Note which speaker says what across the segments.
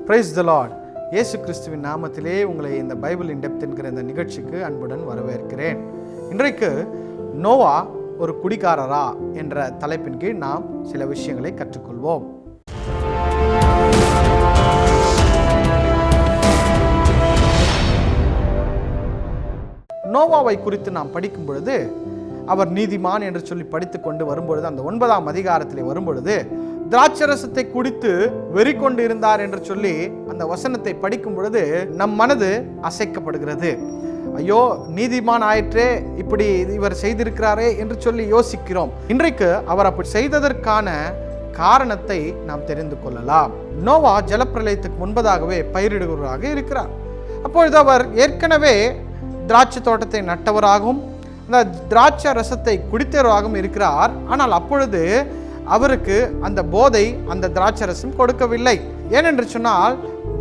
Speaker 1: Praise the Lord. இயேசு கிறிஸ்துவின் நாமத்திலே உங்களை இந்த பைபிள் இன் டெப்த் என்கிற இந்த நிகழ்ச்சிக்கு அன்புடன் வரவேற்கிறேன். இன்றைக்கு நோவா ஒரு குடிகாரரா என்ற தலைப்பின் கீழ் நாம் சில விஷயங்களை கற்றுக்கொள்வோம். நோவாவை குறித்து நாம் படிக்கும் பொழுது அவர் நீதிமான் என்று சொல்லி படித்து கொண்டு வரும்பொழுது, அந்த 9ஆம் அதிகாரத்திலே வரும்பொழுது திராட்சரசத்தை குடித்து வெறி கொண்டு இருந்தார் என்று சொல்லி அந்த வசனத்தை படிக்கும் பொழுது நம் மனது அசைக்கப்படுகிறது. ஐயோ, நீதிமான் ஆயிற்றே, இப்படி இவர் செய்திருக்கிறாரே என்று சொல்லி யோசிக்கிறோம். இன்றைக்கு அவர் அப்படி செய்ததற்கான காரணத்தை நாம் தெரிந்து கொள்ளலாம். நோவா ஜலப்பிரளயத்துக்கு முன்பதாகவே பயிரிடுகிறவராக இருக்கிறார். அப்பொழுது அவர் ஏற்கனவே திராட்சை தோட்டத்தை நட்டவராகவும் அந்த திராட்சை ரசத்தை குடித்தவராகவும் இருக்கிறார். ஆனால் அப்பொழுது அவருக்கு அந்த போதை அந்த திராட்சை ரசம் கொடுக்கவில்லை. ஏனென்று சொன்னால்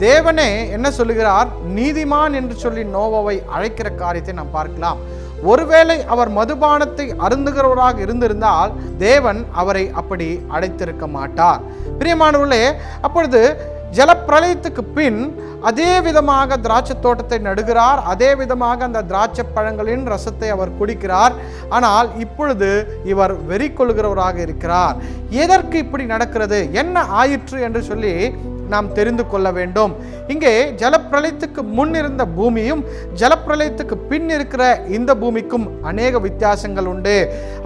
Speaker 1: தேவனே என்ன சொல்லுகிறார்? நீதிமான் என்று சொல்லி நோவாவை அழைக்கிற காரியத்தை நாம் பார்க்கலாம். ஒருவேளை அவர் மதுபானத்தை அருந்துகிறவராக இருந்திருந்தால் தேவன் அவரை அப்படி அழைத்திருக்க மாட்டார். பிரியமானவர்களே, அப்பொழுது ஜலப்பிரளயத்துக்கு பின் அதே விதமாக திராட்சை தோட்டத்தை நடுகிறார். அதே விதமாக அந்த திராட்சை பழங்களின் ரசத்தை அவர் குடிக்கிறார். ஆனால் இப்பொழுது இவர் வெறி கொள்கிறவராக இருக்கிறார். எதற்கு இப்படி நடக்கிறது, என்ன ஆயிற்று என்று சொல்லி நாம் தெரிந்து கொள்ள வேண்டும். இங்கே ஜலப்பிரளயத்துக்கு முன் இருந்த பூமியும் ஜலப்பிரளயத்துக்கு பின் இருக்கிற இந்த பூமிக்கும் அநேக வித்தியாசங்கள் உண்டு.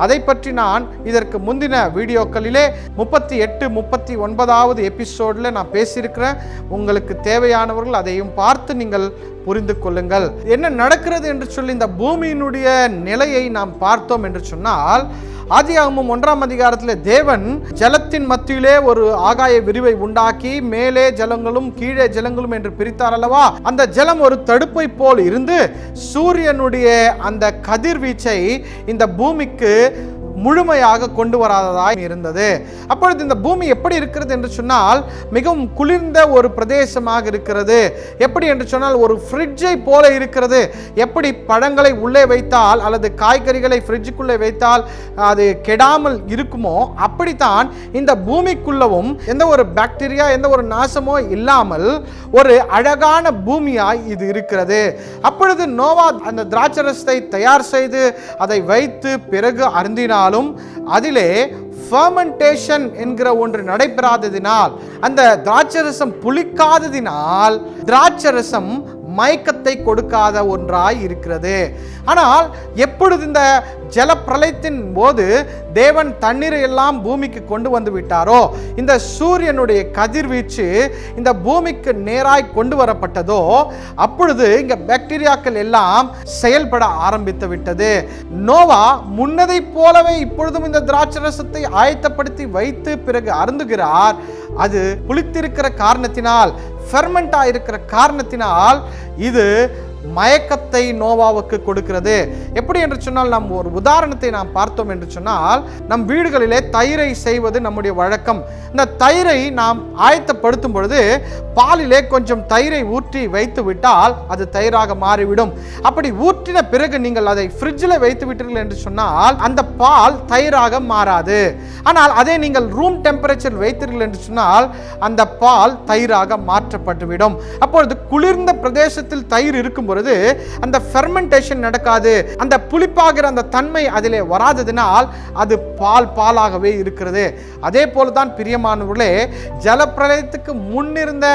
Speaker 1: அதை பற்றி நான் இதற்கு முந்தின வீடியோக்களிலே 38, 39வது எபிசோடில் நான் பேசியிருக்கிறேன். உங்களுக்கு தேவையானவர்கள் அதையும் பார்த்து நீங்கள் புரிந்து கொள்ளுங்கள். என்ன நடக்கிறது என்று சொல்லி இந்த பூமியினுடைய நிலையை நாம் பார்த்தோம் என்று சொன்னால், ஆதியாகமம் 1ஆம் அதிகாரத்தில் தேவன் ஜலத்தின் மத்தியிலே ஒரு ஆகாய விரிவை உண்டாக்கி மேலே ஜலங்களும் கீழே ஜலங்களும் என்று பிரித்தார் அல்லவா? அந்த ஜலம் ஒரு தடுப்பை போல் இருந்து சூரியனுடைய அந்த கதிர்வீச்சை இந்த பூமிக்கு முழுமையாக கொண்டு வராததாய் இருந்தது. அப்பொழுது இந்த பூமி எப்படி இருக்கிறது என்று சொன்னால் மிகவும் குளிர்ந்த ஒரு பிரதேசமாக இருக்கிறது. எப்படி என்று சொன்னால் ஒரு ஃப்ரிட்ஜை போல இருக்கிறது. எப்படி பழங்களை உள்ளே வைத்தால் அல்லது காய்கறிகளை ஃப்ரிட்ஜுக்குள்ளே வைத்தால் அது கெடாமல் இருக்குமோ, அப்படித்தான் இந்த பூமிக்குள்ளவும் எந்த ஒரு பாக்டீரியா எந்த ஒரு நாசமோ இல்லாமல் ஒரு அழகான பூமியாய் இது இருக்கிறது. அப்பொழுது நோவா அந்த திராட்சரசத்தை தயார் செய்து அதை வைத்து பிறகு அருந்தினாலும் அதிலே ஃபெர்மெண்டேஷன் என்கிற ஒன்று நடைபெறாததினால், அந்த திராட்சரசம் புளிக்காததினால் திராட்சரசம் மயக்கத்தை கொடுக்காத ஒன்றாய் இருக்கிறது. ஆனால் எப்பொழுது இந்த ஜலப்பிரளயத்தின் போது தேவன் தண்ணீரை எல்லாம் பூமிக்கு கொண்டு வந்து விட்டாரோ, இந்த சூரியனுடைய கதிர்வீச்சு இந்த பூமிக்கு நேராய் கொண்டு வரப்பட்டதோ, அப்பொழுது இங்க பாக்டீரியாக்கள் எல்லாம் செயல்பட ஆரம்பித்து விட்டது. நோவா முன்னதை போலவே இப்பொழுதும் இந்த திராட்சரசத்தை ஆயத்தப்படுத்தி வைத்து பிறகு அருந்துகிறார். அது புளித்திருக்கிற காரணத்தினால், ஃபெர்மெண்ட் ஆயிருக்கிற காரணத்தினால் இது மயக்கத்தை நோவாவுக்கு கொடுக்கிறது. எப்படி என்று சொன்னால், நம் ஒரு உதாரணத்தை நாம் பார்த்தோம் என்று சொன்னால், நம் வீடுகளிலே தயிரை செய்வது நம்முடைய வழக்கம். இந்த தயிரை நாம் ஆயத்தப்படுத்தும் பொழுது பாலிலே கொஞ்சம் தயிரை ஊற்றி வைத்து விட்டால் அது தயிராக மாறிவிடும். அப்படி ஊற்றின பிறகு நீங்கள் அதை ஃப்ரிட்ஜில் வைத்து விட்டீர்கள் என்று சொன்னால் அந்த பால் தயிராக மாறாது. ஆனால் அதே நீங்கள் ரூம் டெம்பரேச்சர் வைத்தீர்கள் என்று சொன்னால் அந்த பால் தயிராக மாற்றப்பட்டுவிடும். அப்பொழுது குளிர்ந்த பிரதேசத்தில் தயிர் இருக்கும் பொழுது அந்த ஃபெர்மெண்டேஷன் நடக்காது. அந்த புளிப்பாகிற அந்த தன்மை அதிலே வராததினால் அது பாலாகவே இருக்கிறது. அதே போலதான் பிரியமானவர்களே, ஜலப்பிரளயத்துக்கு முன்னிருந்த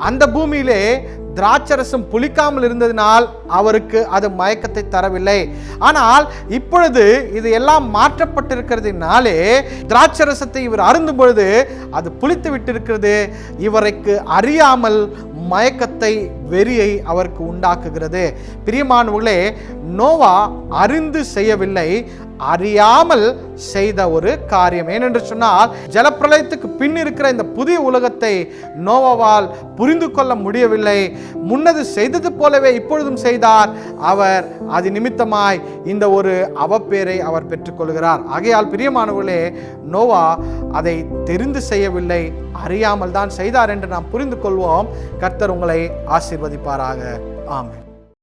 Speaker 1: அந்த பூமியிலே திராட்சரசம் புளிக்காமல் இருந்ததினால் அவருக்கு அது மயக்கத்தை தரவில்லை. ஆனால் இப்பொழுது இது எல்லாம் மாற்றப்பட்டிருக்கிறதுனாலே திராட்சரசத்தை இவர் அருந்தும் பொழுது அது புளித்து விட்டிருக்கிறது. இவருக்கு அறியாமல் மயக்கத்தை, வெறியை அவருக்கு உண்டாக்குகிறது. பிரியமானவர்களே, நோவா அறிந்து செய்யவில்லை, அறியாமல் செய்த ஒரு காரியம். ஏனென்று சொன்னால் ஜலப்பிரளயத்துக்கு பின் இருக்கிற இந்த புதிய உலகத்தை நோவாவால் புரிந்து கொள்ள முடியவில்லை. முன்னது செய்தது போலவே இப்பொழுதும் செய்தார். அவர் அது நிமித்தமாய் இந்த ஒரு அவப்பேரை அவர் பெற்றுக்கொள்கிறார். ஆகையால் பிரியமானவர்களே, நோவா அதை தெரிந்து செய்யவில்லை, அறியாமல் தான் செய்தார் என்று நாம் புரிந்து கொள்வோம். கர்த்தர் உங்களை ஆசீர்வதிப்பாராக. ஆமென்.